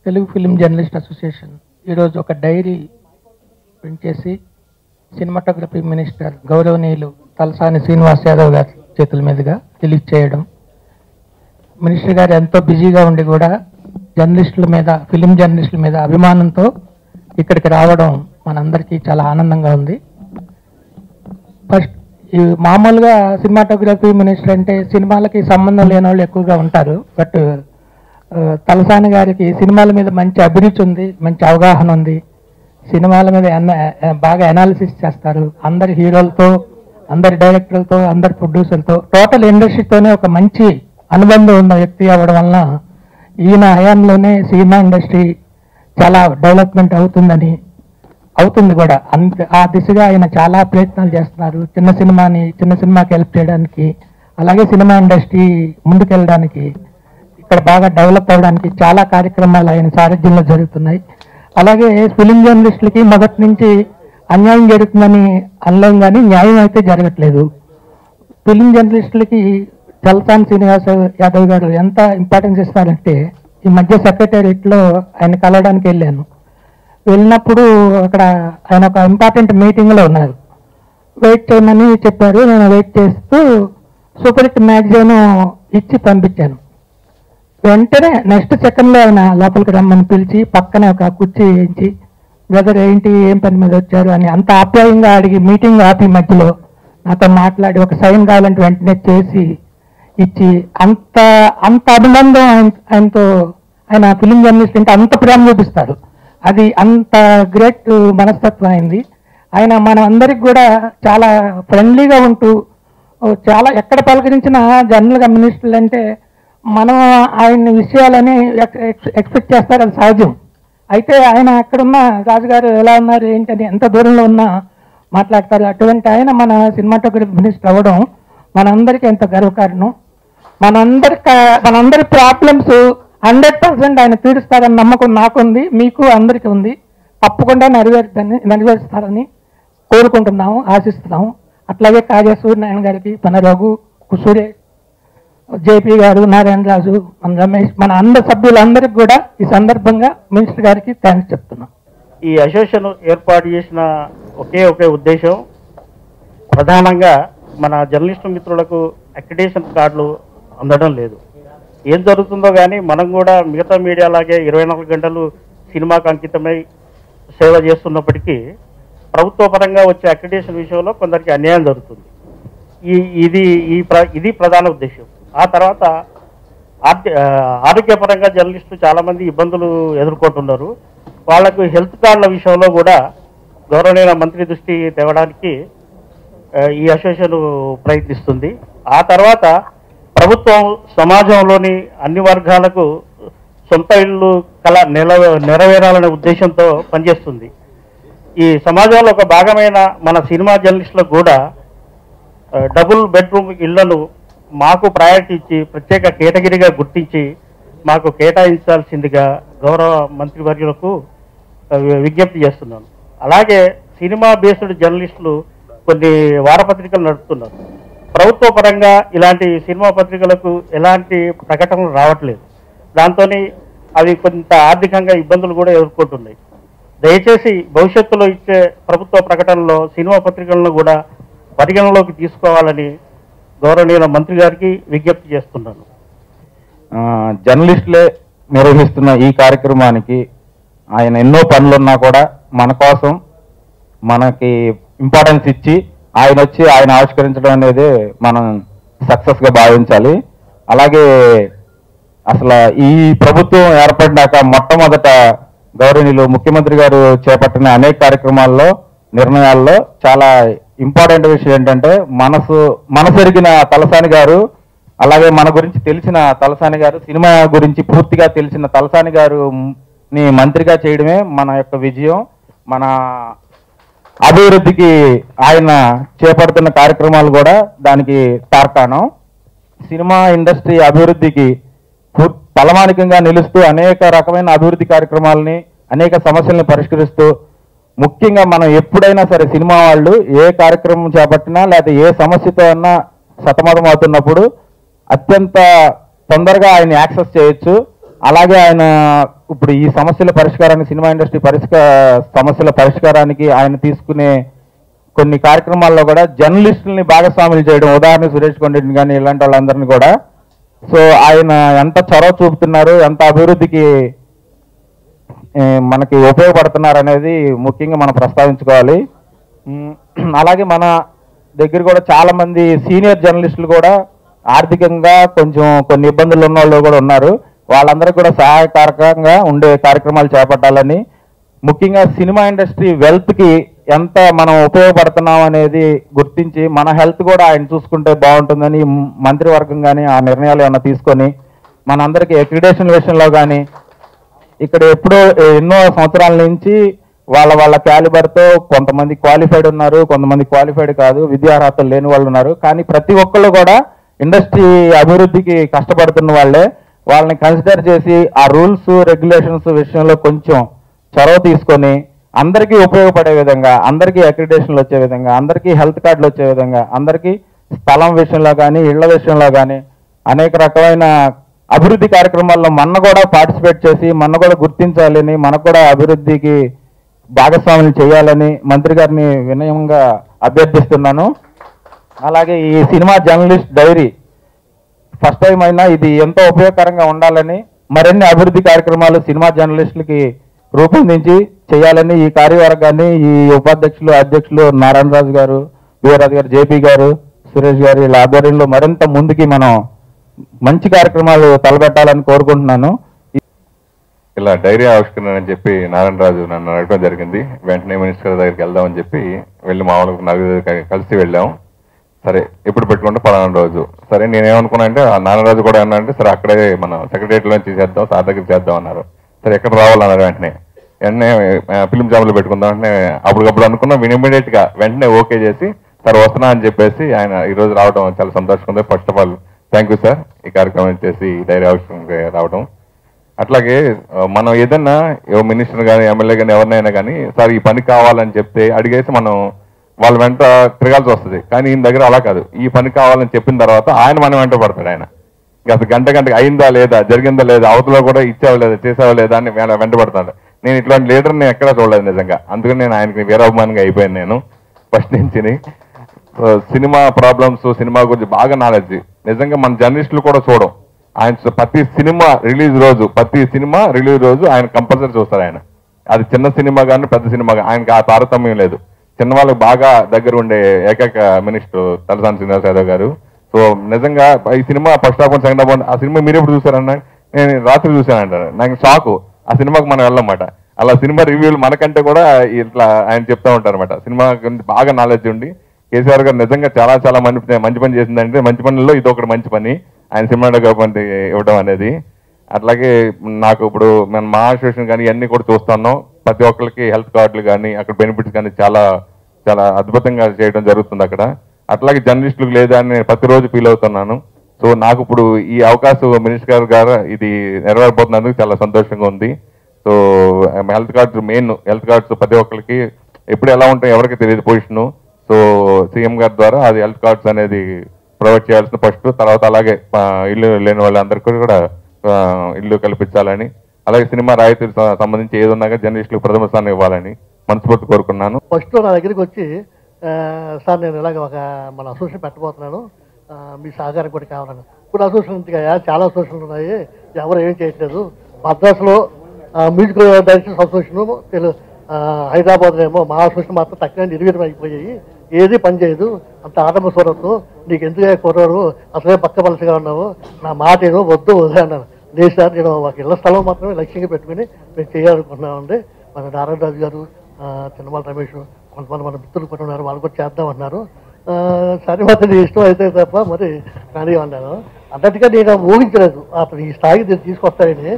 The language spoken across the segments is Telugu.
తెలుగు ఫిలిం జర్నలిస్ట్ అసోసియేషన్ ఈరోజు ఒక డైరీ ప్రింట్ చేసి సినిమాటోగ్రఫీ మినిస్టర్ గౌరవనీయులు తలసాని శ్రీనివాస్ యాదవ్ గారి చేతుల మీదుగా రిలీజ్ చేయడం, మినిస్టర్ గారు ఎంతో బిజీగా ఉండి కూడా జర్నలిస్టుల మీద, ఫిలిం జర్నలిస్టుల మీద అభిమానంతో ఇక్కడికి రావడం మనందరికీ చాలా ఆనందంగా ఉంది. ఫస్ట్ ఈ మామూలుగా సినిమాటోగ్రఫీ మినిస్టర్ అంటే సినిమాలకి సంబంధం లేని వాళ్ళు ఎక్కువగా ఉంటారు. బట్ తలసాని గారికి సినిమాల మీద మంచి అభిరుచి ఉంది, మంచి అవగాహన ఉంది. సినిమాల మీద బాగా అనాలిసిస్ చేస్తారు. అందరి హీరోలతో, అందరి డైరెక్టర్లతో, అందరి ప్రొడ్యూసర్లతో, టోటల్ ఇండస్ట్రీతోనే ఒక మంచి అనుబంధం ఉన్న వ్యక్తి అవ్వడం వలన ఈయన హయాంలోనే సినిమా ఇండస్ట్రీ చాలా డెవలప్మెంట్ అవుతుంది కూడా. ఆ దిశగా ఆయన చాలా ప్రయత్నాలు చేస్తున్నారు. చిన్న సినిమాకి హెల్ప్ చేయడానికి, అలాగే సినిమా ఇండస్ట్రీ ముందుకెళ్ళడానికి, ఇక్కడ బాగా డెవలప్ అవ్వడానికి చాలా కార్యక్రమాలు ఆయన సారథ్యంలో జరుగుతున్నాయి. అలాగే ఫిలిం జర్నలిస్టులకి మొదటి నుంచి అన్యాయం జరుగుతుందని అనలేం, కానీ న్యాయం అయితే జరగట్లేదు. ఫిలిం జర్నలిస్టులకి తలసాని శ్రీనివాస్ యాదవ్ గారు ఎంత ఇంపార్టెన్స్ ఇస్తారంటే, ఈ మధ్య సెక్రటేరియట్లో ఆయన కలవడానికి వెళ్ళినప్పుడు అక్కడ ఆయన ఒక ఇంపార్టెంట్ మీటింగ్లో ఉన్నారు. వెయిట్ చేయమని చెప్పారు. నేను వెయిట్ చేస్తూ సూపర్ హిట్ మ్యాగజైన్ ఇచ్చి పంపించాను. వెంటనే నెక్స్ట్ సెకండ్లో ఆయన లోపలికి రమ్మని పిలిచి పక్కనే ఒక కుర్చీ వేయించి, బ్రదర్ ఏంటి, ఏం పని మీద వచ్చారు అని అంత ఆప్యాయంగా అడిగి మీటింగ్ ఆపి మధ్యలో నాతో మాట్లాడి ఒక సైన్ కావాలంటే వెంటనే చేసి ఇచ్చి, అంత అభినందం ఆయనతో, ఆయన ఫిలిం జర్నలిస్ట్ అంటే అంత ప్రేమ చూపిస్తారు. అది అంత గ్రేట్ మనస్తత్వం అయింది. ఆయన మన అందరికి కూడా చాలా ఫ్రెండ్లీగా ఉంటూ, చాలా ఎక్కడ పలకరించిన జనరల్గా మినిస్టర్లు అంటే మనం ఆయన విషయాలని ఎక్స్పెక్ట్ చేస్తారు, అది సహజం. అయితే ఆయన అక్కడున్న రాజుగారు ఎలా ఉన్నారు ఏంటని ఎంత దూరంలో ఉన్నా మాట్లాడతారు. అటువంటి ఆయన మన సినిమాటోగ్రఫీ మినిస్టర్ అవ్వడం మనందరికీ ఎంత గర్వకారణం. మనందరి ప్రాబ్లమ్స్ 100% ఆయన తీరుస్తారని నమ్మకం నాకుంది, మీకు అందరికీ ఉంది. తప్పకుండా నెరవేరుస్తారని కోరుకుంటున్నాము, ఆశిస్తున్నాము. అట్లాగే కాజా సూర్యనారాయణ గారికి, మన రఘు, కుసూరే, జేపీ గారు, నారాయణ రాజు, మన రమేష్, మన అందరి సభ్యులందరికీ కూడా ఈ సందర్భంగా మినిస్టర్ గారికి థ్యాంక్స్ చెప్తున్నాం. ఈ అసోసియేషన్ ఏర్పాటు చేసిన ఒకే ఉద్దేశం, ప్రధానంగా మన జర్నలిస్టు మిత్రులకు అక్రిడిటేషన్ కార్డులు అందడం లేదు. ఏం జరుగుతుందో కానీ మనం కూడా మిగతా మీడియా లాగే 24 గంటలు సినిమాకు అంకితమై సేవ చేస్తున్నప్పటికీ ప్రభుత్వ పరంగా వచ్చే అక్రిడిటేషన్ విషయంలో కొందరికి అన్యాయం జరుగుతుంది. ఇది ప్రధాన ఉద్దేశం. ఆ తర్వాత ఆరోగ్యపరంగా జర్నలిస్టులు చాలామంది ఇబ్బందులు ఎదుర్కొంటున్నారు. వాళ్లకు హెల్త్ కార్డుల విషయంలో కూడా గౌరవనీయ మంత్రి దృష్టి తేవడానికి ఈ అసోసియేషన్ ప్రయత్నిస్తుంది. ఆ తర్వాత ప్రభుత్వం సమాజంలోని అన్ని వర్గాలకు సొంత ఇళ్ళు నెరవేరాలనే ఉద్దేశంతో పనిచేస్తుంది. ఈ సమాజంలో ఒక భాగమైన మన సినిమా జర్నలిస్టులకు కూడా డబుల్ బెడ్రూమ్ ఇళ్లను మాకు ప్రయారిటీ ఇచ్చి ప్రత్యేక కేటగిరీగా గుర్తించి మాకు కేటాయించాల్సిందిగా గౌరవ మంత్రివర్యులకు విజ్ఞప్తి చేస్తున్నాను. అలాగే సినిమా బేస్డ్ జర్నలిస్టులు కొన్ని వారపత్రికలు నడుపుతున్నారు. ప్రభుత్వ పరంగా ఇలాంటి సినిమా పత్రికలకు ఎలాంటి ప్రకటనలు రావట్లేదు. దాంతో అవి కొంత ఆర్థికంగా ఇబ్బందులు కూడా ఎదుర్కొంటున్నాయి. దయచేసి భవిష్యత్తులో ఇచ్చే ప్రభుత్వ ప్రకటనలో సినిమా పత్రికలను కూడా పరిగణలోకి తీసుకోవాలని గౌరవనీయ మంత్రి గారికి విజ్ఞప్తి చేస్తున్నాను. జర్నలిస్టులే నిర్వహిస్తున్న ఈ కార్యక్రమానికి ఆయన ఎన్నో పనులున్నా కూడా మన కోసం మనకి ఇంపార్టెన్స్ ఇచ్చి ఆయన వచ్చి ఆయన ఆవిష్కరించడం అనేది మనం సక్సెస్గా భావించాలి. అలాగే అసలు ఈ ప్రభుత్వం ఏర్పడినాక మొట్టమొదట గౌరవనీయులు ముఖ్యమంత్రి గారు చేపట్టిన అనేక కార్యక్రమాల్లో, నిర్ణయాల్లో చాలా ఇంపార్టెంట్ విషయం ఏంటంటే మనసెరిగిన తలసాని గారు, అలాగే మన గురించి తెలిసిన తలసాని గారు, సినిమా గురించి పూర్తిగా తెలిసిన తలసాని గారుని మంత్రిగా చేయడమే మన యొక్క విజయం. మన అభివృద్ధికి ఆయన చేపడుతున్న కార్యక్రమాలు కూడా దానికి తార్కాణం. సినిమా ఇండస్ట్రీ అభివృద్ధికి తలమానికంగా నిలుస్తూ అనేక రకమైన అభివృద్ధి కార్యక్రమాలని, అనేక సమస్యల్ని పరిష్కరిస్తూ, ముఖ్యంగా మనం ఎప్పుడైనా సరే సినిమా వాళ్ళు ఏ కార్యక్రమం చేపట్టినా లేదా ఏ సమస్యతో అన్నా సతమతం అవుతున్నప్పుడు అత్యంత తొందరగా ఆయన యాక్సెస్ చేయొచ్చు. అలాగే ఆయన ఇప్పుడు ఈ సమస్యల పరిష్కారానికి, సినిమా ఇండస్ట్రీ సమస్యల పరిష్కారానికి ఆయన తీసుకునే కొన్ని కార్యక్రమాల్లో కూడా జర్నలిస్టుల్ని భాగస్వాములు చేయడం, ఉదాహరణ సురేష్ కొండని కానీ ఇలాంటి వాళ్ళందరినీ కూడా. సో ఆయన ఎంత చొరవ చూపుతున్నారు, ఎంత అభివృద్ధికి మనకి ఉపయోగపడుతున్నారు అనేది ముఖ్యంగా మనం ప్రస్తావించుకోవాలి. అలాగే మన దగ్గర కూడా చాలా మంది సీనియర్ జర్నలిస్టులు కూడా ఆర్థికంగా కొంచెం కొన్ని ఇబ్బందులు ఉన్న వాళ్ళు కూడా ఉన్నారు. వాళ్ళందరికీ కూడా సహాయకారకంగా ఉండే కార్యక్రమాలు చేపట్టాలని, ముఖ్యంగా సినిమా ఇండస్ట్రీ వెల్త్కి ఎంత మనం ఉపయోగపడుతున్నాం అనేది గుర్తించి మన హెల్త్ కూడా ఆయన చూసుకుంటే బాగుంటుందని మంత్రివర్గం కానీ ఆ నిర్ణయాలు ఏమైనా తీసుకొని మనందరికీ అక్రిడేషన్ విషయంలో కానీ ఇక్కడ ఎన్నో సంవత్సరాల నుంచి వాళ్ళ క్యాలిబర్తో కొంతమంది క్వాలిఫైడ్ ఉన్నారు, కొంతమంది క్వాలిఫైడ్ కాదు, విద్యార్హతలు లేని వాళ్ళు ఉన్నారు. కానీ ప్రతి ఒక్కళ్ళు కూడా ఇండస్ట్రీ అభివృద్ధికి కష్టపడుతున్న వాళ్ళే. వాళ్ళని కన్సిడర్ చేసి ఆ రూల్స్ రెగ్యులేషన్స్ విషయంలో కొంచెం చొరవ తీసుకొని అందరికీ ఉపయోగపడే విధంగా, అందరికీ అక్రిడేషన్లు వచ్చే విధంగా, అందరికీ హెల్త్ కార్డులు వచ్చే విధంగా, అందరికీ స్థలం విషయంలో కానీ ఇళ్ల విషయంలో కానీ అనేక రకమైన అభివృద్ధి కార్యక్రమాల్లో మన కూడా పార్టిసిపేట్ చేసి మన కూడా గుర్తించాలని, మనకు కూడా అభివృద్ధికి భాగస్వాములు చేయాలని మంత్రి గారిని వినయంగా అభ్యర్థిస్తున్నాను. అలాగే ఈ cinema journalist dairy first time అయినా ఇది ఎంతో ఉపయోగకరంగా ఉండాలని, మరిన్ని అభివృద్ధి కార్యక్రమాలు సినిమా జర్నలిస్టులకి రూపొందించి చేయాలని ఈ కార్యవర్గాన్ని, ఈ ఉపాధ్యక్షులు, అధ్యక్షులు నారాయణరాజు గారు, వీరరాజు గారు, జేపీ గారు, సురేష్ గారు వీళ్ళ ఆధ్వర్యంలో మరింత ముందుకి మనం మంచి కార్యక్రమాలు తలపెట్టాలని కోరుకుంటున్నాను. ఇలా డైరీ ఆవిష్కరణ అని చెప్పి నారాయణరాజు నన్ను అడగడం జరిగింది. వెంటనే మినిస్టర్ దగ్గరికి వెళ్దామని చెప్పి వెళ్ళి మామూలుగా నలుగురు కలిసి వెళ్ళాం. సరే ఎప్పుడు పెట్టుకుంటే 11 రోజు. సరే నేనేమనుకున్నా అంటే నారాయణరాజు కూడా ఏమన్నా అంటే సరే అక్కడే మన సెక్రటరియట్లో చేద్దాం, సార్ దగ్గర చేద్దాం అన్నారు. సరే ఎక్కడ రావాలన్నారు. వెంటనే ఫిలిం జాబ్లో పెట్టుకుందాం అంటే అప్పటికప్పుడు అనుకున్నాం. ఇమీడియట్ గా వెంటనే ఓకే చేసి సార్ వస్తున్నా అని చెప్పేసి ఆయన ఈరోజు రావడం చాలా సంతోషంగా ఉంది. First of all thank you sir ఈ కార్యక్రమం చేసి డైరీ ఆవిష్కరణకి రావడం. అట్లాగే మనం ఏదన్నా మినిస్టర్ కానీ ఎమ్మెల్యే కానీ ఎవరినైనా కానీ సార్ ఈ పని కావాలని చెప్తే అడిగేసి మనం వాళ్ళ వెంట తిరగాల్సి వస్తుంది. కానీ ఈయన దగ్గర అలా కాదు. ఈ పని కావాలని చెప్పిన తర్వాత ఆయన మన వెంట పడతాడు. ఆయన అసలు గంటకి అయిందా లేదా, జరిగిందా లేదా, అవతలో కూడా ఇచ్చావా లేదా, చేసావా లేదా అని వెంట పడతాడు. నేను ఇట్లాంటి లీడర్ని ఎక్కడా చూడలేదు నిజంగా. అందుకని నేను ఆయనకి వీరాభిమానంగా అయిపోయాను నేను ఫస్ట్ నుంచి. సినిమా ప్రాబ్లమ్స్, సినిమా గురించి బాగా నాలెడ్జ్. నిజంగా మన జర్నలిస్టులు కూడా చూడం. ఆయన ప్రతి సినిమా రిలీజ్ రోజు ఆయన కంపల్సరీ చూస్తారు. ఆయన అది చిన్న సినిమా కానీ పెద్ద సినిమా కానీ ఆయనకి ఆ తారతమ్యం లేదు. చిన్న వాళ్ళకి బాగా దగ్గర ఉండే ఏకైక మినిస్టర్ తలసాని శ్రీనివాస్ యాదవ్ గారు. సో నిజంగా ఈ cinema first half second half ఆ సినిమా మీరు ఎప్పుడు చూసారన్నా? నేను రాత్రి చూశానంటారు. నాకు షాకు. ఆ సినిమాకి మనం వెళ్ళమాట. అలా సినిమా రివ్యూలు మనకంటే కూడా ఇట్లా ఆయన చెప్తా ఉంటారు అనమాట. సినిమా గురించి బాగా నాలెడ్జ్ ఉండి కేసీఆర్ గారు నిజంగా చాలా మంచి పని చేసిందంటే మంచి పనుల్లో ఇది ఒకటి మంచి పని ఆయన సినిమాటోగ్రఫీ ఇవ్వడం అనేది. అట్లాగే నాకు ఇప్పుడు మన మా అసోసియేషన్ కానీ ఇవన్నీ కూడా చూస్తున్నాం. ప్రతి ఒక్కరికి హెల్త్ కార్డులు కానీ అక్కడ బెనిఫిట్స్ కానీ చాలా అద్భుతంగా చేయడం జరుగుతుంది అక్కడ. అట్లాగే జర్నలిస్టులకు లేదా అని నేను ప్రతిరోజు ఫీల్ అవుతున్నాను. సో నాకు ఇప్పుడు ఈ అవకాశం మినిస్టర్ గారు ఇది నెరవేరబోతున్నందుకు చాలా సంతోషంగా ఉంది. So health cards, main health cards ప్రతి ఒక్కరికి ఎప్పుడు ఎలా ఉంటాయో ఎవరికి తెలియదు పొజిషను. సో సీఎం గారి ద్వారా అది హెల్త్ కార్డ్స్ అనేది ప్రొవైడ్ చేయాల్సిన ఫస్ట్. తర్వాత అలాగే ఇల్లు లేని వాళ్ళందరికీ కూడా ఇల్లు కల్పించాలని, అలాగే సినిమా రాయితీలు సంబంధించి ఏది ఉన్నాక జర్నలిస్టులకు ప్రథమ స్థానం ఇవ్వాలని మనస్ఫూర్తి కోరుకున్నాను. ఫస్ట్ నా దగ్గరికి వచ్చి సార్ నేను ఇలాగ మన అసోసియేషన్ పెట్టబోతున్నాను, మీ సహకారం కూడా కావాలని. ఇప్పుడు అసోసియేషన్ చాలా అసోసియేషన్లు ఉన్నాయి, ఎవరు ఏం చేయట్లేదు. మద్రాసులో మ్యూజికల్ డైరెక్టర్స్ అసోసియేషన్, హైదరాబాద్లో ఏమో మా అసోసియేషన్ మాత్రం తక్కువ నిర్వీర్యం అయిపోయాయి. ఏది పని చేయదు, అంత ఆటంబ స్వరత్తు, నీకు ఎందుకే కుర్రారు, అసలే పక్క పలసగా ఉన్నావు, నా మాట ఏదో వద్దు అన్నాను. లేదు సార్, నేను ఒక ఇళ్ల స్థలం మాత్రమే లక్ష్యంగా పెట్టుకుని మేము చేయాలనుకుంటున్నామండి. మన నారాయణరాజు గారు, చిన్నమాల రమేష్, కొంతమంది మన మిత్రులు కూడా ఉన్నారు, వాళ్ళు కూడా చేద్దామన్నారు. సరే మాత్రం ఇష్టం అయితే తప్ప మరి కానీ అన్నాను. అన్నట్టుగా నేను ఊహించలేదు అతను ఈ స్థాయికి తీసుకొస్తాయని.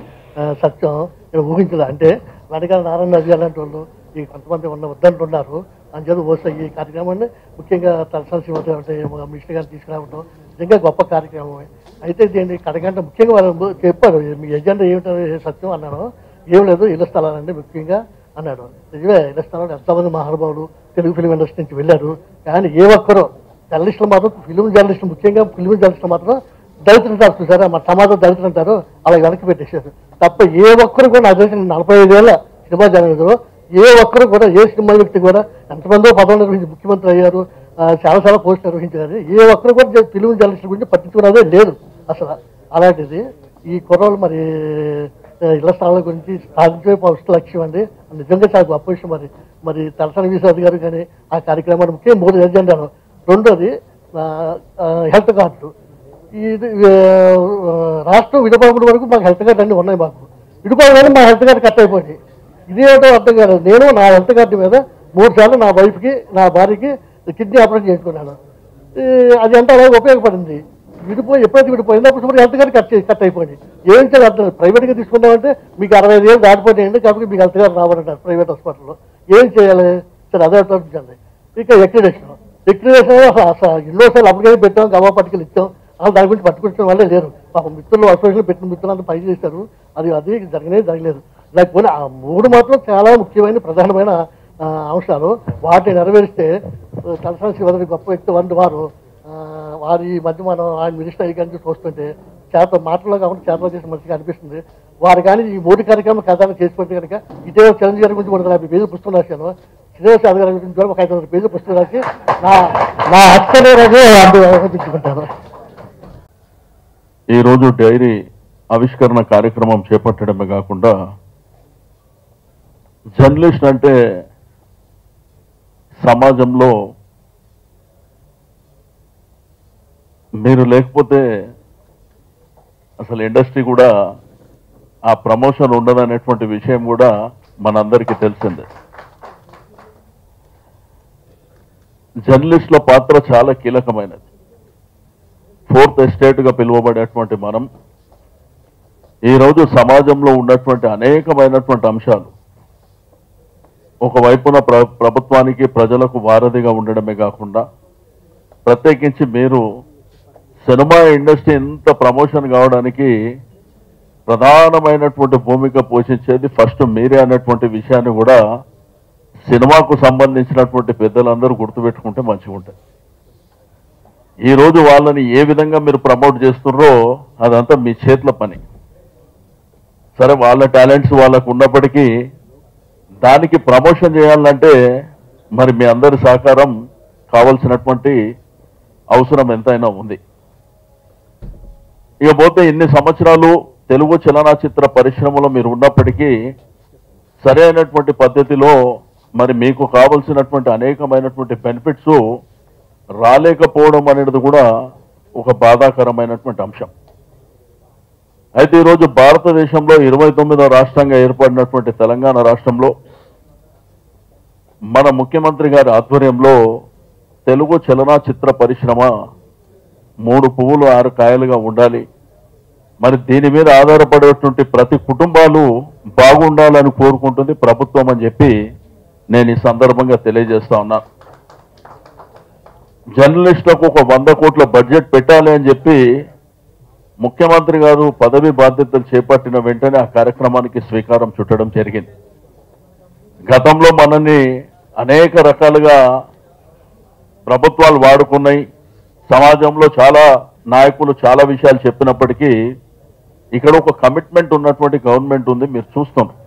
సత్యం నేను ఊహించలేదు. అంటే వెనకాల నారాయణరాజు గారు లాంటి వాళ్ళు ఈ కొంతమంది వద్దంటున్నారు. అంచేత వస్తే ఈ కార్యక్రమాన్ని ముఖ్యంగా తలసాని శ్రీనివాసరావు మినిస్టర్ గారిని తీసుకురావడం నిజంగా గొప్ప కార్యక్రమమే. అయితే దీన్ని కడగంట ముఖ్యంగా వాళ్ళు చెప్పారు, మీ ఎజెండా ఏమిటో సత్యం అన్నాను. ఏం లేదు, ఇళ్ల స్థలాలండి ముఖ్యంగా అన్నాడు. నిజమే, ఇళ్ల స్థలాలు ఎంతమంది మహానుభావులు తెలుగు ఫిలిం ఇండస్ట్రీ నుంచి వెళ్ళారు. కానీ ఏ ఒక్కరూ జర్నలిస్టులు మాత్రం, ఫిలిం జర్నలిస్టులు ముఖ్యంగా ఫిలిం జర్నలిస్టులు మాత్రం దళితులు అంటారు చూసారా, మన సమాజం దళితులు అంటారు, అలా వెనక్కి పెట్టేశారు తప్ప ఏ ఒక్కరు కూడా నాకు తెలిసిన 45 ఏళ్ళ సినిమా జర్నలిజంలో ఏ ఒక్కరు కూడా ఏ సినిమా వ్యక్తి కూడా ఎంతమందో పదవులు నిర్వహించి ముఖ్యమంత్రి అయ్యారు, చాలా పోస్టులు నిర్వహించారు, ఏ ఒక్కరు కూడా ఫిలిం జర్నలిస్టుల గురించి పట్టించుకున్నదే లేదు అసలు. అలాంటిది ఈ కుర్రోళ్ళు మరి ఇళ్ల స్థలాల గురించి సాధించే ఫస్ట్ లక్ష్యం అండి. నిజంగా చాలా గొప్ప విషయం. మరి తలసాని విశ్వనాథ్ గారు కానీ ఆ కార్యక్రమాన్ని ముఖ్యం 3 ఎజెండాలు. రెండోది హెల్త్ కార్డులు. ఇది రాష్ట్రం విడిపోయిన వరకు మాకు హెల్త్ కార్డు అన్నీ ఉన్నాయి. మాకు విడిపోగానే మా హెల్త్ కార్డు కట్ అయిపోయింది. ఇదేటో అర్థం కాదు. నేను నా హెల్త్ కార్డు మీద 3 సార్లు నా వైఫ్కి నా భార్యకి కిడ్నీ ఆపరేషన్ చేసుకున్నాను. అది ఎంత అలాగే ఉపయోగపడింది. ఎప్పుడైతే విడిపోయిందో అప్పుడు హెల్త్ కార్డు కట్ అయిపోయింది. ఏం చేయాలి అర్థం. ప్రైవేట్గా తీసుకున్నామంటే మీకు 65 ఏళ్ళు దాటిపోయాయండి కాబట్టి మీకు హెల్త్ కార్డు రావాలంటారు ప్రైవేట్ హాస్పిటల్లో. ఏం చేయాలి సరే అదే అర్థించండి. ఇక ఎక్రిడేషన్ ఎన్నోసార్లు అప్పటికైనా పెట్టాం, గవా పట్టుకెళ్ళి ఇచ్చాం. అసలు దాని గురించి పట్టుకొచ్చిన వాళ్ళే లేరు. పాపం మిత్రులు అసోసియేషన్ పెట్టిన మిత్రులు అంతా పై చేశారు. అది జరగలేదు. లేకపోతే ఆ 3 మాత్రం చాలా ముఖ్యమైన ప్రధానమైన అంశాలు. వాటిని నెరవేరిస్తే తలసాని శివధరి గొప్ప వ్యక్తి వంటి వారి మధ్య మనం ఆయన మినిస్టర్ అయ్యి చూస్తుంటే మాటల్లో కాకుండా చేతలో చేసిన మంచిగా అనిపిస్తుంది. వారు కానీ ఈ 3 కార్యక్రమం కథాన్ని చేసుకుంటే కనుక ఇదే చిరంజీవి గారి గురించి 150 పేజీలు పుస్తకం రాశాను. శ్రీనివాస్ యాదవ్ గారి గురించి ఒక 500 పేజీలు పుస్తకం రాసి నా హక్కునే అందించుకుంటాను. ఈరోజు డైరీ ఆవిష్కరణ కార్యక్రమం చేపట్టడమే కాకుండా జర్నలిస్ట్ అంటే సమాజంలో మీరు లేకపోతే అసలు ఇండస్ట్రీ కూడా ఆ ప్రమోషన్ ఉండదనేటువంటి విషయం కూడా మనందరికీ తెలిసిందే. జర్నలిస్టుల పాత్ర చాలా కీలకమైనది. 4th ఎస్టేట్గా పిలువబడేటువంటి మనం ఈరోజు సమాజంలో ఉన్నటువంటి అనేకమైనటువంటి అంశాలు ఒకవైపున ప్రభుత్వానికి ప్రజలకు వారధిగా ఉండడమే కాకుండా ప్రత్యేకించి మీరు సినిమా ఇండస్ట్రీ ఎంత ప్రమోషన్ కావడానికి ప్రధానమైనటువంటి భూమిక పోషించేది ఫస్ట్ మీరే అన్నటువంటి విషయాన్ని కూడా సినిమాకు సంబంధించినటువంటి పెద్దలందరూ గుర్తుపెట్టుకుంటే మంచిగా ఉంటుంది. ఈరోజు వాళ్ళని ఏ విధంగా మీరు ప్రమోట్ చేస్తున్నారో అదంతా మీ చేతుల పని. సరే వాళ్ళ టాలెంట్స్ వాళ్ళకు ఉన్నప్పటికీ దానికి ప్రమోషన్ చేయాలంటే మరి మీ అందరి సహకారం కావాల్సినటువంటి అవసరం ఎంతైనా ఉంది. ఇకపోతే ఇన్ని సంవత్సరాలు తెలుగు చలనచిత్ర పరిశ్రమలో మీరు ఉన్నప్పటికీ సరైనటువంటి పద్ధతిలో మరి మీకు కావలసినటువంటి అనేకమైనటువంటి బెనిఫిట్స్ రాలేకపోవడం అనేది కూడా ఒక బాధాకరమైనటువంటి అంశం. అయితే ఈరోజు భారతదేశంలో 29వ రాష్ట్రంగా ఏర్పడినటువంటి తెలంగాణ రాష్ట్రంలో మన ముఖ్యమంత్రి గారి ఆధ్వర్యంలో తెలుగు చలనచిత్ర పరిశ్రమ 3 పువ్వులు 6 కాయలుగా ఉండాలి. మరి దీని మీద ఆధారపడేటువంటి ప్రతి కుటుంబాలు బాగుండాలని కోరుకుంటుంది ప్రభుత్వం అని చెప్పి నేను ఈ సందర్భంగా తెలియజేస్తా ఉన్నాను. జర్నలిస్టులకు ఒక 100 కోట్ల బడ్జెట్ పెట్టాలి అని చెప్పి ముఖ్యమంత్రి గారు పదవి బాధ్యతలు చేపట్టిన వెంటనే ఆ కార్యక్రమానికి శ్రీకారం చుట్టడం జరిగింది. గతంలో మనల్ని అనేక రకాలుగా ప్రభుత్వాలు వాడుకున్నాయి. సమాజంలో చాలా నాయకులు చాలా విషయాలు చెప్పినప్పటికీ ఇక్కడ ఒక కమిట్మెంట్ ఉన్నటువంటి గవర్నమెంట్ ఉంది. మీరు చూస్తున్నారు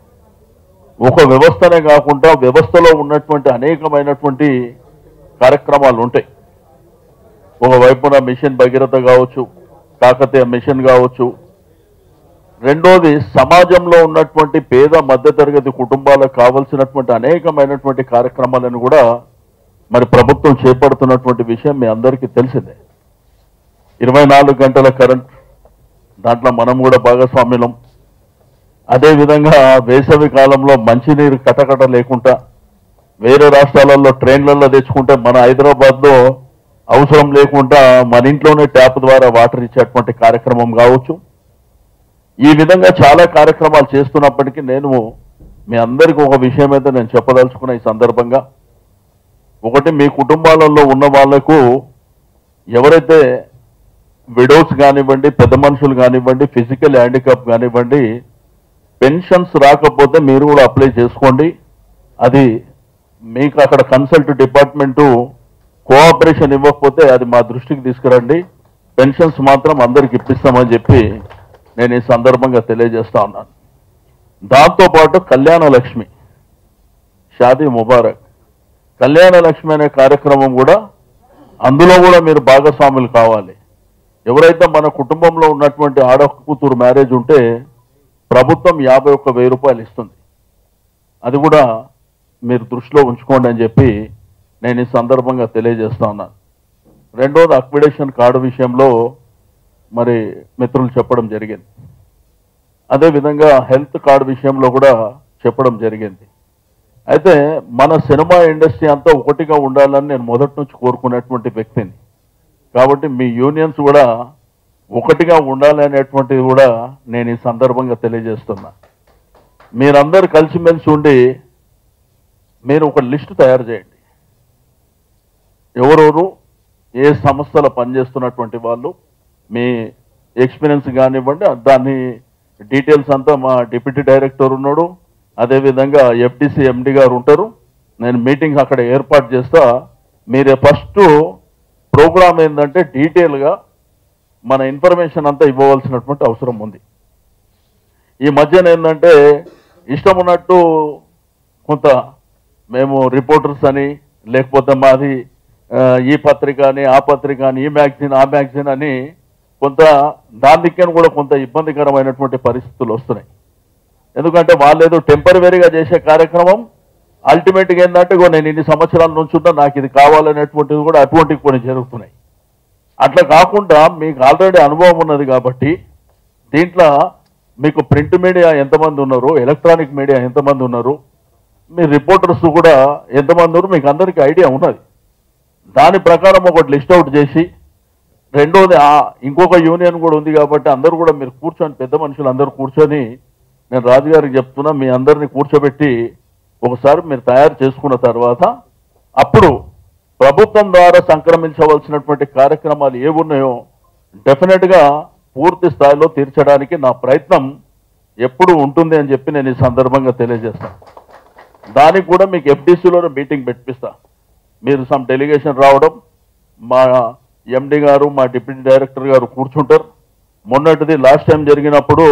ఒక వ్యవస్థనే కాకుండా వ్యవస్థలో ఉన్నటువంటి అనేకమైనటువంటి కార్యక్రమాలు ఉంటాయి. ఒకవైపున మిషన్ భగీరథ కావచ్చు, కాకతీయ మిషన్ కావచ్చు. రెండోది సమాజంలో ఉన్నటువంటి పేద మధ్యతరగతి కుటుంబాలకు కావలసినటువంటి అనేకమైనటువంటి కార్యక్రమాలను కూడా మరి ప్రభుత్వం చేపడుతున్నటువంటి విషయం మీ అందరికీ తెలిసిందే. 24 గంటల కరెంట్, దాంట్లో మనం కూడా భాగస్వామ్యం. అదేవిధంగా వేసవి కాలంలో మంచినీరు కటకట లేకుండా వేరే రాష్ట్రాలలో ట్రైన్లలో తెచ్చుకుంటే మన హైదరాబాద్లో అవసరం లేకుండా మన ఇంట్లోనే ట్యాప్ ద్వారా వాటర్ ఇచ్చేటువంటి కార్యక్రమం కావచ్చు. ఈ విధంగా చాలా కార్యక్రమాలు చేస్తున్నప్పటికీ నేను మీ అందరికీ ఒక విషయం అయితే నేను చెప్పదలుచుకున్న ఈ సందర్భంగా, ఒకటి మీ కుటుంబాలలో ఉన్న వాళ్లకు ఎవరైతే విడోస్ కానివ్వండి, పెద్ద మనుషులు కానివ్వండి, ఫిజికల్ హ్యాండిక్యాప్ కానివ్వండి, పెన్షన్స్ రాకపోతే మీరు కూడా అప్లై చేసుకోండి. అది మీకు అక్కడ కన్సల్ట్ డిపార్ట్మెంటు కోఆపరేషన్ ఇవ్వకపోతే అది మా దృష్టికి తీసుకురండి. పెన్షన్స్ మాత్రం అందరికి ఇప్పిస్తామని చెప్పి నేను ఈ సందర్భంగా తెలియజేస్తా ఉన్నాను. దాంతోపాటు కళ్యాణ లక్ష్మి, షాదీ ముబారక్, కళ్యాణ లక్ష్మి అనే కార్యక్రమం కూడా అందులో కూడా మీరు భాగస్వాములు కావాలి. ఎవరైతే మన కుటుంబంలో ఉన్నటువంటి ఆడకూతురు మ్యారేజ్ ఉంటే ప్రభుత్వం 51,000 రూపాయలు ఇస్తుంది. అది కూడా మీరు దృష్టిలో ఉంచుకోండి అని చెప్పి నేను ఈ సందర్భంగా తెలియజేస్తా ఉన్నాను. రెండోది అక్విడేషన్ కార్డు విషయంలో మరి మిత్రులు చెప్పడం జరిగింది. అదేవిధంగా హెల్త్ కార్డు విషయంలో కూడా చెప్పడం జరిగింది. అయితే మన సినిమా ఇండస్ట్రీ అంతా ఒకటిగా ఉండాలని నేను మొదటి నుంచి కోరుకునేటువంటి వ్యక్తిని. కాబట్టి మీ యూనియన్స్ కూడా ఒకటిగా ఉండాలి అనేటువంటిది కూడా నేను ఈ సందర్భంగా తెలియజేస్తున్నా. మీరందరూ కలిసిమెలిసి ఉండి మీరు ఒక లిస్టు తయారు చేయండి. ఎవరెవరు ఏ సంస్థలో పనిచేస్తున్నటువంటి వాళ్ళు, మీ ఎక్స్పీరియన్స్ కానివ్వండి, దాన్ని డీటెయిల్స్ అంతా మా డిప్యూటీ డైరెక్టర్ ఉన్నాడు, అదేవిధంగా ఎఫ్డిసి ఎండి గారు ఉంటారు. నేను మీటింగ్ అక్కడ ఏర్పాటు చేస్తా. మీరే ఫస్ట్ ప్రోగ్రామ్ ఏంటంటే డీటెయిల్గా మన ఇన్ఫర్మేషన్ అంతా ఇవ్వవలసినటువంటి అవసరం ఉంది. ఈ మధ్యన ఏంటంటే ఇష్టం ఉన్నట్టు కొంత మేము రిపోర్టర్స్ అని, లేకపోతే మాది ఈ పత్రిక అని, ఆ పత్రిక అని, ఈ మ్యాగజైన్ ఆ మ్యాగజైన్ అని కొంత దానికని కూడా కొంత ఇబ్బందికరమైనటువంటి పరిస్థితులు వస్తున్నాయి. ఎందుకంటే వాళ్ళు ఏదో టెంపరవరీగా చేసే కార్యక్రమం అల్టిమేట్గా ఏంటంటే నేను ఇన్ని సంవత్సరాల నుంచి ఉన్నా నాకు ఇది కావాలనేటువంటిది కూడా అటువంటివి కొన్ని జరుగుతున్నాయి. అట్లా కాకుండా మీకు ఆల్రెడీ అనుభవం ఉన్నది కాబట్టి దీంట్లో మీకు ప్రింట్ మీడియా ఎంతమంది ఉన్నారు, ఎలక్ట్రానిక్ మీడియా ఎంతమంది ఉన్నారు, మీ రిపోర్టర్స్ కూడా ఎంతమంది ఉన్నారు, మీకు అందరికీ ఐడియా ఉన్నది. దాని ప్రకారం ఒకటి లిస్ట్ అవుట్ చేసి, రెండోది ఇంకొక యూనియన్ కూడా ఉంది కాబట్టి అందరూ కూడా మీరు కూర్చొని, పెద్ద మనుషులు అందరూ కూర్చొని, నేను రాజుగారికి చెప్తున్నా, మీ అందరినీ కూర్చోబెట్టి ఒకసారి మీరు తయారు చేసుకున్న తర్వాత అప్పుడు ప్రభుత్వం ద్వారా సంక్రమించవలసినటువంటి కార్యక్రమాలు ఏమున్నాయో డెఫినెట్గా పూర్తి స్థాయిలో తీర్చడానికి నా ప్రయత్నం ఎప్పుడు ఉంటుంది అని చెప్పి నేను ఈ సందర్భంగా తెలియజేస్తాను. దానికి కూడా మీకు ఎఫ్డిసిలోనే మీటింగ్ పెట్టిస్తా. మీరు సమ్ డెలిగేషన్ రావడం, మా ఎండి గారు, మా డిప్యూటీ డైరెక్టర్ గారు కూర్చుంటారు. మొన్నటిది లాస్ట్ టైం జరిగినప్పుడు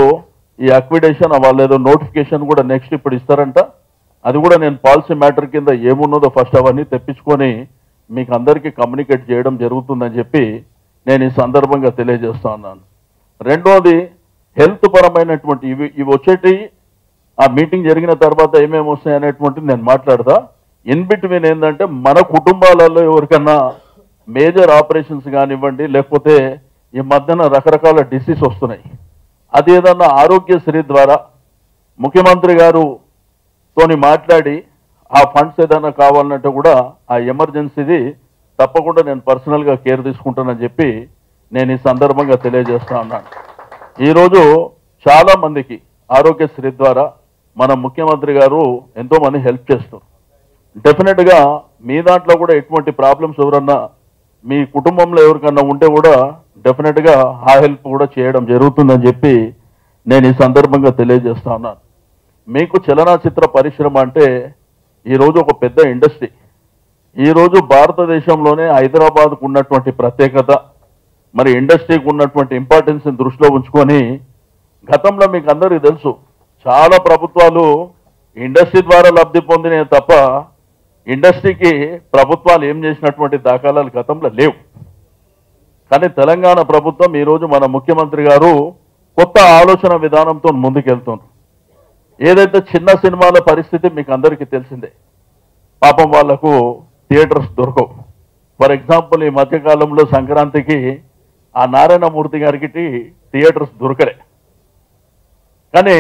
ఈ అక్విడేషన్ వాళ్ళు ఏదో నోటిఫికేషన్ కూడా నెక్స్ట్ ఇప్పుడు ఇస్తారంట. అది కూడా నేను పాలసీ మ్యాటర్ కింద ఏమున్నదో ఫస్ట్ అవన్నీ తెప్పించుకొని మీకు అందరికీ కమ్యూనికేట్ చేయడం జరుగుతుందని చెప్పి నేను ఈ సందర్భంగా తెలియజేస్తా ఉన్నాను. రెండోది హెల్త్ పరమైనటువంటి ఇవి వచ్చేటి ఆ మీటింగ్ జరిగిన తర్వాత ఏమేమి వస్తాయి అనేటువంటిది నేను మాట్లాడతా. ఇన్ బిట్వీన్ ఏంటంటే మన కుటుంబాలలో ఎవరికన్నా మేజర్ ఆపరేషన్స్ కానివ్వండి, లేకపోతే ఈ మధ్యన రకరకాల డిసీజ్ వస్తున్నాయి, అది ఏదన్నా ఆరోగ్యశ్రీ ద్వారా ముఖ్యమంత్రి గారుతోని మాట్లాడి ఆ ఫండ్స్ ఏదైనా కావాలంటే కూడా ఆ ఎమర్జెన్సీది తప్పకుండా నేను పర్సనల్గా కేర్ తీసుకుంటానని చెప్పి నేను ఈ సందర్భంగా తెలియజేస్తా ఉన్నాను. ఈరోజు చాలా మందికి ఆరోగ్యశ్రీ ద్వారా మన ముఖ్యమంత్రి గారు ఎంతో మంది హెల్ప్ చేస్తారు. డెఫినెట్గా మీ దాంట్లో కూడా ఎటువంటి ప్రాబ్లమ్స్ ఎవరన్నా మీ కుటుంబంలో ఎవరికన్నా ఉంటే కూడా డెఫినెట్గా ఆ హెల్ప్ కూడా చేయడం జరుగుతుందని చెప్పి నేను ఈ సందర్భంగా తెలియజేస్తా ఉన్నాను. మీకు చలనచిత్ర పరిశ్రమ అంటే ఈరోజు ఒక పెద్ద ఇండస్ట్రీ. ఈరోజు భారతదేశంలోనే హైదరాబాద్కు ఉన్నటువంటి ప్రత్యేకత, మరి ఇండస్ట్రీకి ఉన్నటువంటి ఇంపార్టెన్స్ని దృష్టిలో ఉంచుకొని గతంలో మీకు అందరికీ తెలుసు చాలా ప్రభుత్వాలు ఇండస్ట్రీ ద్వారా లబ్ధి పొందినే తప్ప ఇండస్ట్రీకి ప్రభుత్వాలు ఏం చేసినటువంటి దాఖలాలు గతంలో లేవు. కానీ తెలంగాణ ప్రభుత్వం ఈరోజు మన ముఖ్యమంత్రి గారు కొత్త ఆలోచన విధానంతో ముందుకెళ్తున్నారు. ఏదైతే చిన్న సినిమాల పరిస్థితి మీకు అందరికీ తెలిసిందే, పాపం వాళ్లకు థియేటర్స్ దొరకవు. ఫర్ ఎగ్జాంపుల్ ఈ మధ్యకాలంలో సంక్రాంతికి ఆ నారాయణమూర్తి గారికి థియేటర్స్ దొరకలే. కానీ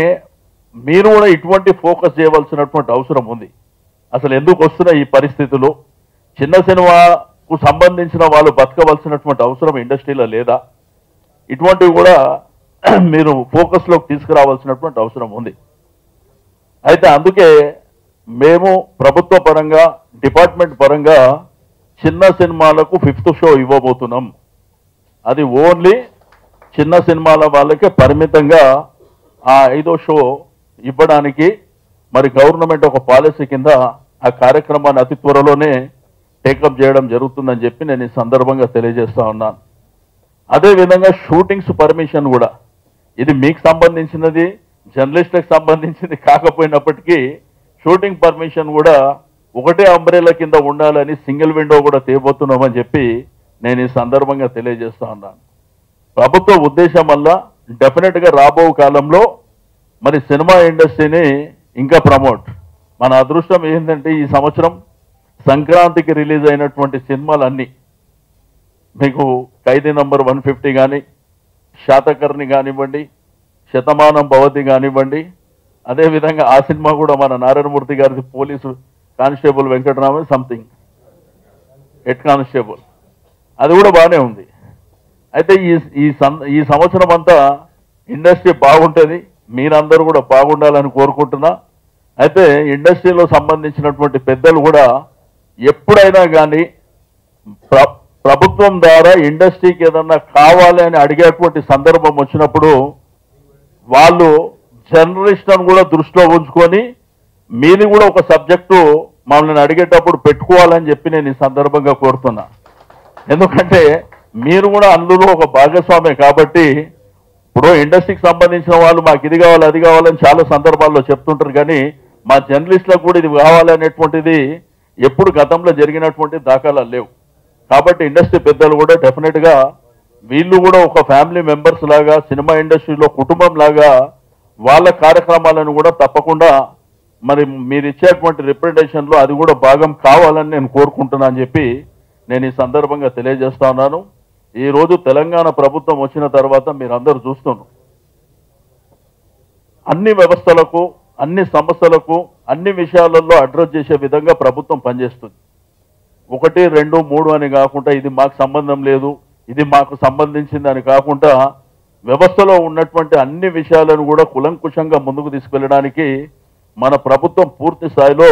మీరు కూడా ఇటువంటి ఫోకస్ చేయవలసినటువంటి అవసరం ఉంది. అసలు ఎందుకు వస్తున్న ఈ పరిస్థితులు, చిన్న సినిమాకు సంబంధించిన వాళ్ళు బతకవలసినటువంటి అవసరం ఇండస్ట్రీలో లేదా, ఇటువంటివి కూడా మీరు ఫోకస్లోకి తీసుకురావాల్సినటువంటి అవసరం ఉంది. అయితే అందుకే మేము ప్రభుత్వ పరంగా, డిపార్ట్మెంట్ పరంగా చిన్న సినిమాలకు 5th షో ఇవ్వబోతున్నాం. అది ఓన్లీ చిన్న సినిమాల వాళ్ళకే పరిమితంగా ఆ 5వ షో ఇవ్వడానికి మరి గవర్నమెంట్ ఒక పాలసీ కింద ఆ కార్యక్రమాన్ని అతి త్వరలోనే టేకప్ చేయడం జరుగుతుందని చెప్పి నేను ఈ సందర్భంగా తెలియజేస్తా ఉన్నాను. అదేవిధంగా షూటింగ్స్ పర్మిషన్ కూడా, ఇది మీకు సంబంధించినది, జర్నలిస్టులకు సంబంధించింది కాకపోయినప్పటికీ షూటింగ్ పర్మిషన్ కూడా ఒకటే అంబ్రెలా కింద ఉండాలని సింగిల్ విండో కూడా తేబోతున్నామని చెప్పి నేను ఈ సందర్భంగా తెలియజేస్తా ఉన్నాను. ప్రభుత్వ ఉద్దేశం వల్ల డెఫినెట్గా రాబో కాలంలో మరి సినిమా ఇండస్ట్రీని ఇంకా ప్రమోట్, మన అదృష్టం ఏంటంటే ఈ సంవత్సరం సంక్రాంతికి రిలీజ్ అయినటువంటి సినిమాలన్నీ మీకు ఖైదీ నంబర్ 150 కానీ, శాతకర్ణి కానివ్వండి, శతమానం భవతి కానివ్వండి, అదేవిధంగా ఆ సినిమా కూడా మన నారాయణమూర్తి గారి police constable Venkataraman something head constable, అది కూడా బాగానే ఉంది. అయితే ఈ సంవత్సరం అంతా ఇండస్ట్రీ బాగుంటుంది, మీరందరూ కూడా బాగుండాలని కోరుకుంటున్నా. అయితే ఇండస్ట్రీలో సంబంధించినటువంటి పెద్దలు కూడా ఎప్పుడైనా కానీ ప్రభుత్వం ద్వారా ఇండస్ట్రీకి ఏదన్నా కావాలి అని అడిగేటువంటి సందర్భం వచ్చినప్పుడు వాళ్ళు జర్నలిస్టులను కూడా దృష్టిలో ఉంచుకొని మీది కూడా ఒక సబ్జెక్టు మమ్మల్ని అడిగేటప్పుడు పెట్టుకోవాలని చెప్పి నేను ఈ సందర్భంగా కోరుతున్నా. ఎందుకంటే మీరు కూడా అందులో ఒక భాగస్వామే కాబట్టి, ఇప్పుడు ఇండస్ట్రీకి సంబంధించిన వాళ్ళు మాకు ఇది కావాలి అది కావాలని చాలా సందర్భాల్లో చెప్తుంటారు, కానీ మా జర్నలిస్టులకు కూడా ఇది కావాలి అనేటువంటిది ఎప్పుడు గతంలో జరిగినటువంటి దాఖలాలు లేవు. కాబట్టి ఇండస్ట్రీ పెద్దలు కూడా డెఫినెట్గా వీళ్ళు కూడా ఒక ఫ్యామిలీ మెంబర్స్ లాగా, సినిమా ఇండస్ట్రీలో కుటుంబం లాగా వాళ్ళ కార్యక్రమాలను కూడా తప్పకుండా మరి మీరు ఇచ్చేటువంటి రిప్రజెంటేషన్లో అది కూడా భాగం కావాలని నేను కోరుకుంటున్నా అని చెప్పి నేను ఈ సందర్భంగా తెలియజేస్తా ఉన్నాను. ఈరోజు తెలంగాణ ప్రభుత్వం వచ్చిన తర్వాత మీరు అందరూ చూస్తున్నారు, అన్ని వ్యవస్థలకు, అన్ని సమస్యలకు, అన్ని విషయాలలో అడ్రస్ చేసే విధంగా ప్రభుత్వం పనిచేస్తుంది. 1, 2, 3 అని కాకుండా ఇది మాకు సంబంధం లేదు, ఇది మాకు సంబంధించింది అని కాకుండా వ్యవస్థలో ఉన్నటువంటి అన్ని విషయాలను కూడా కులంకుశంగా ముందుకు తీసుకెళ్ళడానికి మన ప్రభుత్వం పూర్తి స్థాయిలో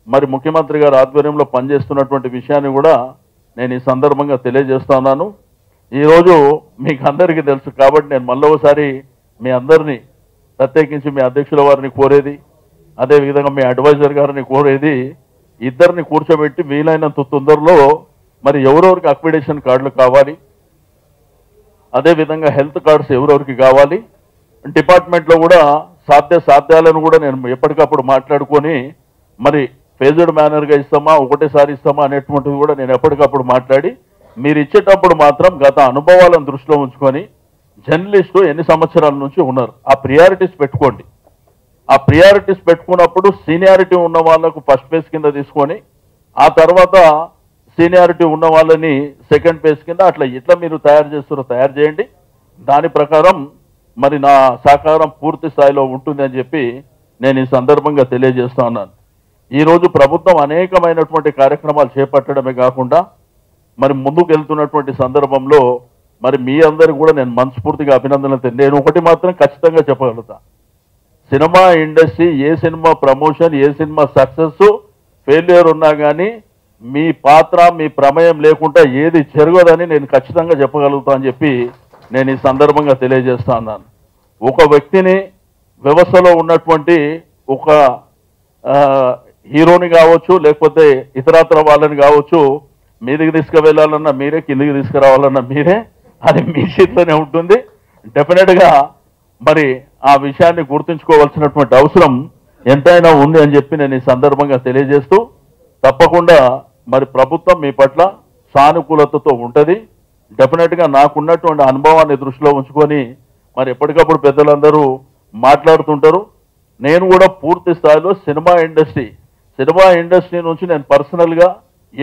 మరి ముఖ్యమంత్రి గారి ఆధ్వర్యంలో పనిచేస్తున్నటువంటి విషయాన్ని కూడా నేను ఈ సందర్భంగా తెలియజేస్తున్నాను. ఈరోజు మీకు అందరికీ తెలుసు కాబట్టి నేను మళ్ళొకసారి మీ అందరినీ ప్రత్యేకించి మీ అధ్యక్షుల వారిని కోరేది, అదేవిధంగా మీ అడ్వైజర్ గారిని కోరేది, ఇద్దరిని కూర్చోబెట్టి వీలైనంత తొందరలో మరి ఎవరెవరికి అక్విడేషన్ కార్డులు కావాలి, అదేవిధంగా హెల్త్ కార్డ్స్ ఎవరెవరికి కావాలి, డిపార్ట్మెంట్లో కూడా సాధ్యాలను కూడా నేను ఎప్పటికప్పుడు మాట్లాడుకొని మరి ఫేజ్డ్ మేనర్గా ఇస్తామా, ఒకటేసారి ఇస్తామా అనేటువంటిది కూడా నేను ఎప్పటికప్పుడు మాట్లాడి, మీరు ఇచ్చేటప్పుడు మాత్రం గత అనుభవాలను దృష్టిలో ఉంచుకొని జర్నలిస్టు ఎన్ని సంవత్సరాల నుంచి ఉన్నారు ఆ ప్రియారిటీస్ పెట్టుకోండి. ఆ ప్రియారిటీస్ పెట్టుకున్నప్పుడు సీనియారిటీ ఉన్న వాళ్ళకు ఫస్ట్ పేజ్ కింద తీసుకొని ఆ తర్వాత సీనియారిటీ ఉన్న వాళ్ళని సెకండ్ పేజ్ కింద అట్లా ఎట్లా మీరు తయారు చేయండి. దాని ప్రకారం మరి నా సహకారం పూర్తి స్థాయిలో ఉంటుంది అని చెప్పి నేను ఈ సందర్భంగా తెలియజేస్తా ఉన్నాను. ఈరోజు ప్రభుత్వం అనేకమైనటువంటి కార్యక్రమాలు చేపట్టడమే కాకుండా మరి ముందుకు వెళ్తున్నటువంటి సందర్భంలో మరి మీ అందరికీ కూడా నేను మనస్ఫూర్తిగా అభినందనలు. నేను ఒకటి మాత్రం ఖచ్చితంగా చెప్పగలుగుతా, సినిమా ఇండస్ట్రీ ఏ సినిమా ప్రమోషన్, ఏ సినిమా సక్సెస్ ఫెయిల్యూర్ ఉన్నా కానీ మీ పాత్ర, మీ ప్రమేయం లేకుండా ఏది జరగదని నేను ఖచ్చితంగా చెప్పగలుగుతా అని చెప్పి నేను ఈ సందర్భంగా తెలియజేస్తా ఉన్నాను. ఒక వ్యక్తిని వ్యవస్థలో ఉన్నటువంటి ఒక హీరోని కావచ్చు, లేకపోతే ఇతరత్ర వాళ్ళని కావచ్చు, మీదికి తీసుకువెళ్ళాలన్నా మీరే, కిందికి తీసుకురావాలన్నా మీరే, అది మీ చేతిలోనే ఉంటుంది. డెఫినెట్గా మరి ఆ విషయాన్ని గుర్తుంచుకోవాల్సినటువంటి అవసరం ఎంతైనా ఉంది అని చెప్పి నేను ఈ సందర్భంగా తెలియజేస్తూ, తప్పకుండా మరి ప్రభుత్వం మీ పట్ల సానుకూలతతో ఉంటుంది. డెఫినెట్గా నాకున్నటువంటి అనుభవాన్ని దృష్టిలో ఉంచుకొని మరి ఎప్పటికప్పుడు పెద్దలందరూ మాట్లాడుతుంటారు. నేను కూడా పూర్తి స్థాయిలో సినిమా ఇండస్ట్రీ నుంచి నేను పర్సనల్గా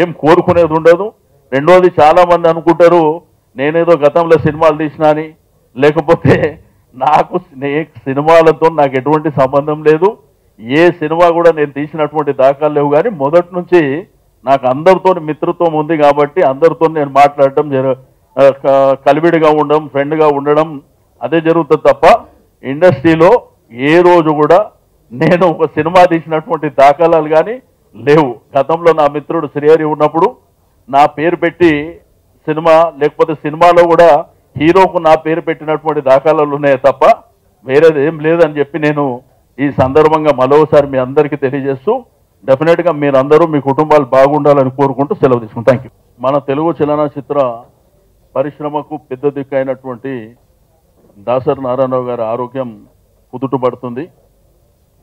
ఏం కోరుకునేది ఉండదు. రెండోది, చాలా మంది అనుకుంటారు నేనేదో గతంలో సినిమాలు తీసినా అని, లేకపోతే నాకు సినిమాలతో నాకు ఎటువంటి సంబంధం లేదు, ఏ సినిమా కూడా నేను తీసినటువంటి దాఖలు లేవు. కానీ మొదటి నుంచి నాకు అందరితో మిత్రత్వం ఉంది కాబట్టి అందరితో నేను మాట్లాడటం, కలివిడిగా ఉండడం, ఫ్రెండ్గా ఉండడం అదే జరుగుతుంది తప్ప ఇండస్ట్రీలో ఏ రోజు కూడా నేను ఒక సినిమా తీసినటువంటి దాఖలాలు కానీ లేవు. గతంలో నా మిత్రుడు శ్రీహరి ఉన్నప్పుడు నా పేరు పెట్టి సినిమా, లేకపోతే సినిమాలో కూడా హీరోకు నా పేరు పెట్టినటువంటి దాఖలాలు ఉన్నాయే తప్ప వేరేది ఏం లేదని చెప్పి నేను ఈ సందర్భంగా మరోసారి మీ అందరికీ తెలియజేస్తూ, డెఫినెట్గా మీరందరూ మీ కుటుంబాలు బాగుండాలని కోరుకుంటూ సెలవు తీసుకుంటాను. Thank you. మన తెలుగు చలనచిత్ర పరిశ్రమకు పెద్ద దిక్కైనటువంటి దాసరి నారాయణరావు గారి ఆరోగ్యం కుదుటపడుతుంది.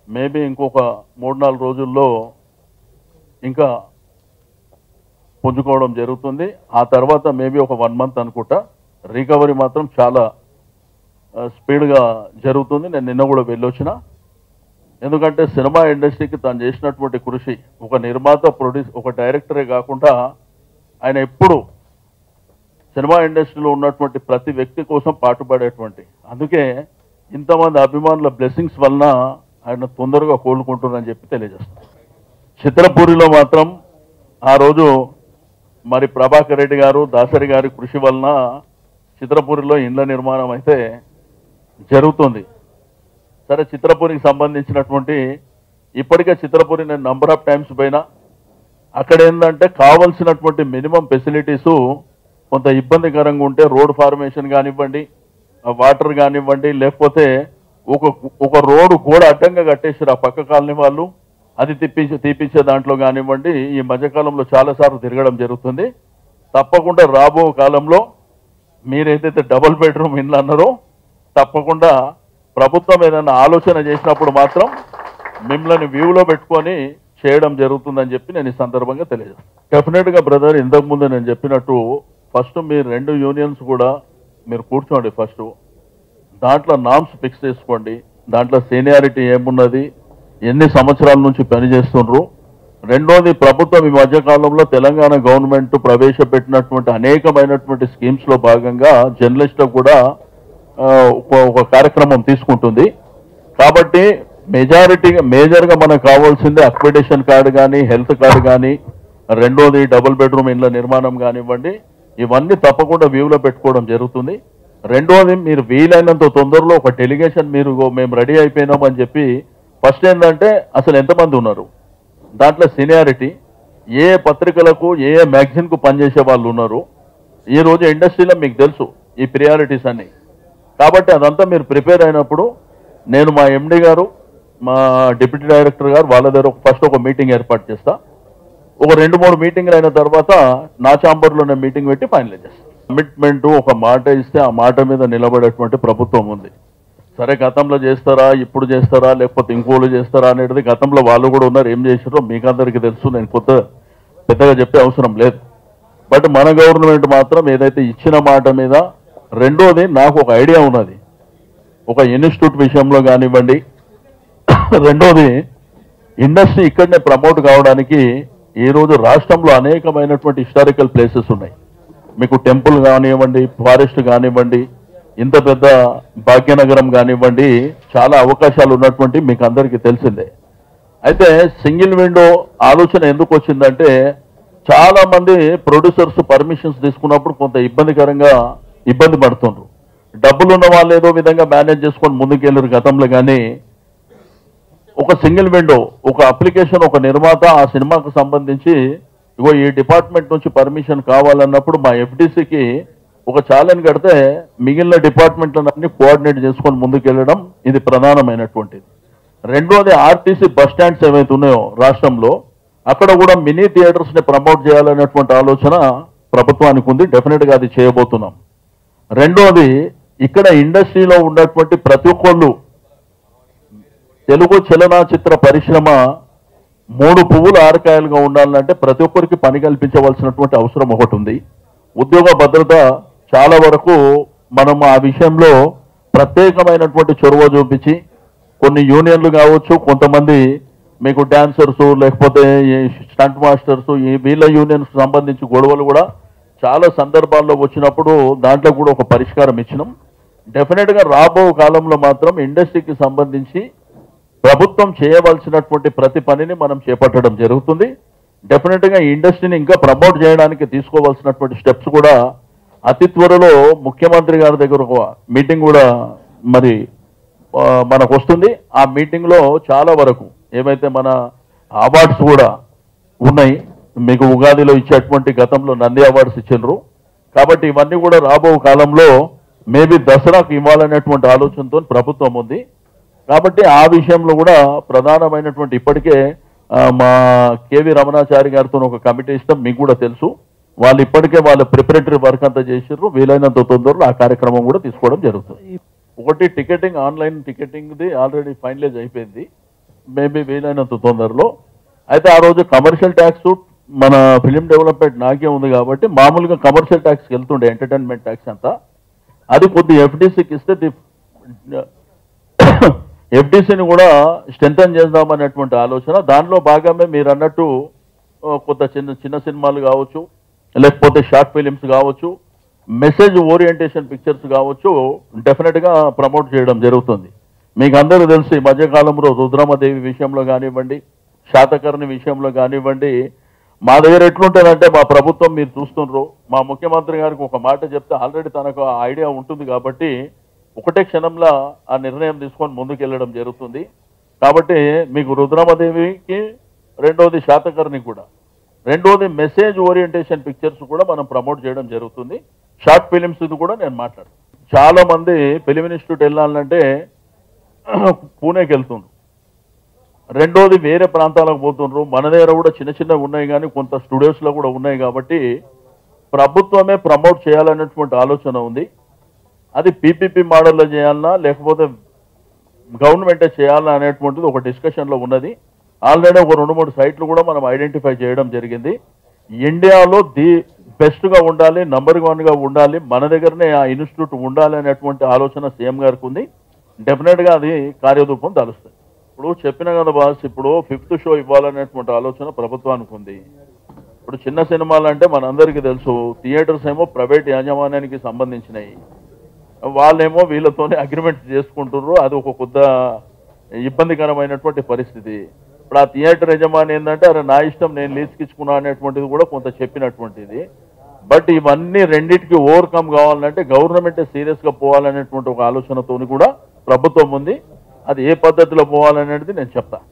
మేబీ ఇంకొక 3-4 రోజుల్లో ఇంకా పుంజుకోవడం జరుగుతుంది. ఆ తర్వాత మేబీ ఒక 1 మంత్ అనుకుంటా రికవరీ మాత్రం చాలా స్పీడ్గా జరుగుతుంది. నేను నిన్న కూడా వెళ్ళొచ్చిన. ఎందుకంటే సినిమా ఇండస్ట్రీకి తను చేసినటువంటి కృషి, ఒక నిర్మాత, ఒక డైరెక్టరే కాకుండా ఆయన ఎప్పుడు సినిమా ఇండస్ట్రీలో ఉన్నటువంటి ప్రతి వ్యక్తి కోసం పాటుపడేటువంటి, అందుకే ఇంతమంది అభిమానుల బ్లెస్సింగ్స్ వలన ఆయన తొందరగా కోలుకుంటున్నారని చెప్పి తెలియజేస్తాను. చిత్రపూరిలో మాత్రం ఆ రోజు మరి ప్రభాకర్ రెడ్డి గారు, దాసరి గారి కృషి వలన చిత్రపూరిలో ఇండ్ల నిర్మాణం అయితే జరుగుతుంది. సరే, చిత్రపూరికి సంబంధించినటువంటి ఇప్పటికే చిత్రపూరి నేను నంబర్ ఆఫ్ టైమ్స్ పోయినా, అక్కడ ఏంటంటే కావాల్సినటువంటి మినిమం ఫెసిలిటీసు కొంత ఇబ్బందికరంగా ఉంటే రోడ్ ఫార్మేషన్ కానివ్వండి, వాటర్ కానివ్వండి, లేకపోతే ఒక రోడ్డు కూడా అడ్డంగా కట్టేసారు ఆ పక్క కాలనీ వాళ్ళు, అది తీపించే దాంట్లో కానివ్వండి. ఈ మధ్యకాలంలో చాలాసార్లు తిరగడం జరుగుతుంది. తప్పకుండా రాబో కాలంలో మీరేదైతే డబుల్ బెడ్రూమ్ ఇండ్లు అన్నారో తప్పకుండా ప్రభుత్వం ఏదైనా ఆలోచన చేసినప్పుడు మాత్రం మిమ్మల్ని వ్యూలో పెట్టుకొని చేయడం జరుగుతుందని చెప్పి నేను ఈ సందర్భంగా తెలియజేస్తాను. డెఫినెట్గా బ్రదర్, ఇంతకుముందు నేను చెప్పినట్టు ఫస్ట్ మీరు 2 యూనియన్స్ కూడా మీరు కూర్చోండి. ఫస్ట్ దాంట్లో నామ్స్ ఫిక్స్ చేసుకోండి. దాంట్లో సీనియారిటీ ఏమున్నది, ఎన్ని సంవత్సరాల నుంచి పనిచేస్తుండ్రు. రెండోది, ప్రభుత్వం ఈ మధ్యకాలంలో తెలంగాణ గవర్నమెంట్ ప్రవేశపెట్టినటువంటి అనేకమైనటువంటి స్కీమ్స్లో భాగంగా జర్నలిస్టులకు కూడా ఒక కార్యక్రమం తీసుకుంటుంది. కాబట్టి మేజర్గా మనకు కావాల్సింది అక్రిడిటేషన్ కార్డు కానీ, హెల్త్ కార్డు కానీ, రెండోది డబుల్ బెడ్రూమ్ ఇండ్ల నిర్మాణం కానివ్వండి, ఇవన్నీ తప్పకుండా వ్యూలో పెట్టుకోవడం జరుగుతుంది. రెండోది, మీరు వీలైనంత తొందరలో ఒక డెలిగేషన్ మేము రెడీ అయిపోయినాం అని చెప్పి, ఫస్ట్ ఏంటంటే అసలు ఎంతమంది ఉన్నారు, దాంట్లో సీనియారిటీ, ఏ పత్రికలకు ఏ మ్యాగజైన్కు పనిచేసే వాళ్ళు ఉన్నారు. ఈరోజు ఇండస్ట్రీలో మీకు తెలుసు ఈ ప్రియారిటీస్ అన్ని. కాబట్టి అదంతా మీరు ప్రిపేర్ అయినప్పుడు నేను మా ఎండి గారు, మా డిప్యూటీ డైరెక్టర్ గారు వాళ్ళ దగ్గర ఫస్ట్ ఒక మీటింగ్ ఏర్పాటు చేస్తా. ఒక 2-3 మీటింగ్లు అయిన తర్వాత నా ఛాంబర్లోనే మీటింగ్ పెట్టి ఫైనలైజ్ చేస్తాను. కమిట్మెంట్, ఒక మాట ఇస్తే ఆ మాట మీద నిలబడేటువంటి ప్రభుత్వం ఉంది. సరే, గతంలో చేస్తారా, ఇప్పుడు చేస్తారా, లేకపోతే ఇంకోళ్ళు చేస్తారా అనేది గతంలో వాళ్ళు కూడా ఉన్నారు. ఏం చేశారో మీకు అందరికీ తెలుసు. నేను పెద్దగా చెప్పే అవసరం లేదు. బట్ మన గవర్నమెంట్ మాత్రం ఏదైతే ఇచ్చిన మాట మీద, రెండోది నాకు ఒక ఐడియా ఉన్నది, ఒక ఇన్స్టిట్యూట్ విషయంలో కానివ్వండి, రెండోది ఇండస్ట్రీ ఇక్కడనే ప్రమోట్ కావడానికి ఈరోజు రాష్ట్రంలో అనేకమైనటువంటి హిస్టారికల్ ప్లేసెస్ ఉన్నాయి. మీకు టెంపుల్ కానివ్వండి, ఫారెస్ట్ కానివ్వండి, ఇంత పెద్ద భాగ్యనగరం కానివ్వండి, చాలా అవకాశాలు ఉన్నటువంటి మీకు అందరికీ తెలిసిందే. అయితే సింగిల్ విండో ఆలోచన ఎందుకు వచ్చిందంటే, చాలా మంది ప్రొడ్యూసర్స్ పర్మిషన్స్ తీసుకున్నప్పుడు కొంత ఇబ్బంది పడుతుండ్రు. డబ్బులు ఉన్న వాళ్ళు ఏదో విధంగా మేనేజ్ చేసుకొని ముందుకెళ్ళరు గతంలో. కానీ ఒక సింగిల్ విండో, ఒక అప్లికేషన్, ఒక నిర్మాత ఆ సినిమాకు సంబంధించి ఇగో ఈ డిపార్ట్మెంట్ నుంచి పర్మిషన్ కావాలన్నప్పుడు మా ఎఫ్డీసీకి ఒక ఛాలెంజ్ కడితే మిగిలిన డిపార్ట్మెంట్లన్నీ కోఆర్డినేట్ చేసుకొని ముందుకెళ్ళడం ఇది ప్రధానమైనటువంటిది. రెండోది, ఆర్టీసీ బస్ స్టాండ్స్ ఏవైతే ఉన్నాయో రాష్ట్రంలో, అక్కడ కూడా మినీ థియేటర్స్ని ప్రమోట్ చేయాలనేటువంటి ఆలోచన ప్రభుత్వానికి ఉంది. డెఫినెట్గా అది చేయబోతున్నాం. రెండోది, ఇక్కడ ఇండస్ట్రీలో ఉన్నటువంటి ప్రతి ఒక్కళ్ళు, తెలుగు చలనచిత్ర పరిశ్రమ 3 పువ్వులు 6 కాయలుగా ఉండాలంటే ప్రతి ఒక్కరికి పని కల్పించవలసినటువంటి అవసరం ఒకటి ఉంది. ఉద్యోగ భద్రత చాలా వరకు మనం ఆ విషయంలో ప్రత్యేకమైనటువంటి చొరవ చూపించి, కొన్ని యూనియన్లు కావచ్చు, కొంతమంది మీకు డాన్సర్స్, లేకపోతే స్టంట్ మాస్టర్స్, వీళ్ళ యూనియన్స్ సంబంధించి గొడవలు కూడా చాలా సందర్భాల్లో వచ్చినప్పుడు దాంట్లో కూడా ఒక పరిష్కారం ఇచ్చినాం. డెఫినెట్గా రాబో కాలంలో మాత్రం ఇండస్ట్రీకి సంబంధించి ప్రభుత్వం చేయవలసినటువంటి ప్రతి పనిని మనం చేపట్టడం జరుగుతుంది. డెఫినెట్గా ఈ ఇండస్ట్రీని ఇంకా ప్రమోట్ చేయడానికి తీసుకోవాల్సినటువంటి స్టెప్స్ కూడా అతి త్వరలో ముఖ్యమంత్రి గారి దగ్గర ఒక మీటింగ్ కూడా మరి మనకు వస్తుంది. ఆ మీటింగ్లో చాలా వరకు ఏమైతే మన అవార్డ్స్ కూడా ఉన్నాయి, మీకు ఉగాదిలో ఇచ్చేటువంటి గతంలో నంది అవార్డ్స్ ఇచ్చిండ్రు. కాబట్టి ఇవన్నీ కూడా రాబో కాలంలో మేబీ దసరాకు ఇవ్వాలనేటువంటి ఆలోచనతో ప్రభుత్వం ఉంది. కాబట్టి ఆ విషయంలో కూడా ప్రధానమైనటువంటి, ఇప్పటికే మా కేవి రమణాచారి గారితో ఒక కమిటీ ఇస్తాం, మీకు కూడా తెలుసు. వాళ్ళు ఇప్పటికే వాళ్ళ ప్రిపరేటరీ వర్క్ అంతా చేసిర్రు. వీలైనంత తొందరలో ఆ కార్యక్రమం కూడా తీసుకోవడం జరుగుతుంది. ఒకటి టికెటింగ్, ఆన్లైన్ టికెటింగ్ది ఆల్రెడీ ఫైనలైజ్ అయిపోయింది, మేబీ వీలైనంత తొందరలో. అయితే ఆ రోజు కమర్షియల్ ట్యాక్స్ మన ఫిలిం డెవలప్మెంట్ నాకే ఉంది కాబట్టి మామూలుగా కమర్షియల్ ట్యాక్స్కి వెళ్తుండే, ఎంటర్టైన్మెంట్ ట్యాక్స్ అంతా. అది కొద్ది ఎఫ్డీసీకి ఇస్తే ఎఫ్డీసీని కూడా స్ట్రెంథన్ చేద్దామనేటువంటి ఆలోచన. దానిలో భాగమే మీరు అన్నట్టు కొత్త చిన్న సినిమాలు కావచ్చు, లేకపోతే షార్ట్ ఫిలిమ్స్ కావచ్చు, మెసేజ్ ఓరియంటేషన్ పిక్చర్స్ కావచ్చు, డెఫినెట్గా ప్రమోట్ చేయడం జరుగుతుంది. మీకు అందరూ తెలుసు ఈ మధ్యకాలంలో రుద్రమదేవి విషయంలో కానివ్వండి, శాతకర్ణి విషయంలో కానివ్వండి, మా దగ్గర ఎట్లుంటుందంటే మా ప్రభుత్వం మీరు చూస్తుండ్రు, మా ముఖ్యమంత్రి గారికి ఒక మాట చెప్తే ఆల్రెడీ తనకు ఆ ఐడియా ఉంటుంది కాబట్టి ఒకటే క్షణంలో ఆ నిర్ణయం తీసుకొని ముందుకెళ్ళడం జరుగుతుంది. కాబట్టి మీకు రుద్రమదేవికి, రెండోది శాతకర్ణి కూడా, రెండోది మెసేజ్ ఓరియంటేషన్ పిక్చర్స్ కూడా మనం ప్రమోట్ చేయడం జరుగుతుంది. షార్ట్ ఫిలిమ్స్ ఇది కూడా నేను మాట్లాడు. చాలా మంది ఫిలిం ఇన్స్టిట్యూట్ వెళ్ళాలంటే పూణేకి వెళ్తుండ్రు, రెండోది వేరే ప్రాంతాలకు పోతుండ్రు. మన దగ్గర కూడా చిన్న ఉన్నాయి కానీ కొంత స్టూడియోస్లో కూడా ఉన్నాయి కాబట్టి ప్రభుత్వమే ప్రమోట్ చేయాలనేటువంటి ఆలోచన ఉంది. అది పీపీపీ మోడల్లో చేయాలన్నా లేకపోతే గవర్నమెంటే చేయాలన్నా అనేటువంటిది ఒక డిస్కషన్లో ఉన్నది. ఆల్రెడీ ఒక 2-3 సైట్లు కూడా మనం ఐడెంటిఫై చేయడం జరిగింది. ఇండియాలో ది బెస్ట్గా ఉండాలి, నంబర్ 1గా ఉండాలి, మన దగ్గరనే ఆ ఇన్స్టిట్యూట్ ఉండాలి అనేటువంటి ఆలోచన సీఎం గారికి ఉంది. డెఫినెట్గా అది కార్యరూపం దాలుస్తుంది. ఇప్పుడు చెప్పిన కదా బాస్, ఇప్పుడు 5th షో ఇవ్వాలనేటువంటి ఆలోచన ప్రభుత్వానికి ఉంది. ఇప్పుడు చిన్న సినిమాలు అంటే మనందరికీ తెలుసు, థియేటర్స్ ఏమో ప్రైవేట్ యాజమాన్యానికి సంబంధించినవి, వాళ్ళేమో వీళ్ళతోనే అగ్రిమెంట్ చేసుకుంటున్నారు. అది ఒక కొద్ద ఇబ్బందికరమైనటువంటి పరిస్థితి. ఇప్పుడు ఆ థియేటర్ యజమాని ఏంటంటే అరే నా ఇష్టం నేను లీజ్కిచ్చుకున్నా అనేటువంటిది కూడా కొంత చెప్పినటువంటిది. బట్ ఇవన్నీ రెండింటికి ఓవర్కమ్ కావాలంటే గవర్నమెంటే సీరియస్గా పోవాలనేటువంటి ఒక ఆలోచనతోని కూడా ప్రభుత్వం ఉంది. అది ఏ పద్ధతిలో పోవాలనేది నేను చెప్తా.